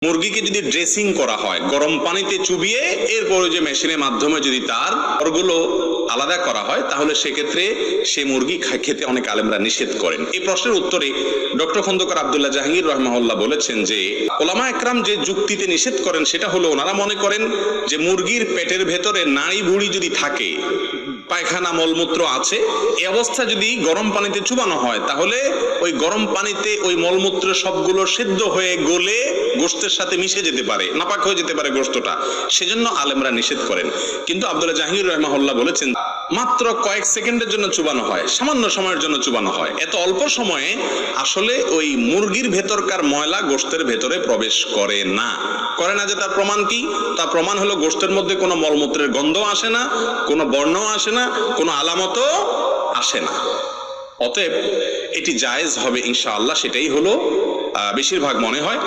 মুরগিকে যদি ড্রেসিং করা হয় গরম পানিতে চুবিয়ে এরপরে যে মেশিনের মাধ্যমে যদি তার ওগুলো আলাদা করা হয় তাহলে সেক্ষেত্রে সে মুরগি খেতে অনেক আলেমরা নিষেধ করেন। এই প্রশ্নের উত্তরে ডক্টর খন্দকার আব্দুল্লাহ জাহাঙ্গীর রাহমাহুল্লাহ বলেছেন যে ওলামা একরাম যে যুক্তিতে নিষেধ করেন সেটা হলো ওনারা মনে করেন যে মুরগির পেটের ভেতরে নাড়ি ভুঁড়ি যদি থাকে, পায়খানা মলমূত্র আছে, এই অবস্থা যদি গরম পানিতে চুবানো হয় তাহলে ওই গরম পানিতে ওই মলমূত্র সবগুলো সিদ্ধ হয়ে গলে গোশতের সাথে মিশে যেতে পারে, নাপাক হয়ে যেতে পারে গোশতটা, সেজন্য আলেমরা নিষেধ করেন। কিন্তু আব্দুল্লাহ জাহাঙ্গীর রাহমাহুল্লাহ বলেছেন মাত্র কয়েক সেকেন্ডের জন্য চুবানো হয়, সামান্য সময়ের জন্য চুবানো হয়, এত অল্প সময়ে আসলে ওই মুরগির ভেতরকার ময়লা গোশতের ভেতরে প্রবেশ করে না। করে না যে তার প্রমাণ কি? তার প্রমাণ হলো গোশতের মধ্যে কোনো মলমূত্রের গন্ধ আসে না, কোনো বর্ণ আসে না, কোনো আলামতও আসে না। অতএব এটি জায়েজ হবে ইনশাআল্লাহ, সেটাই হলো বেশিরভাগ মনে হয়।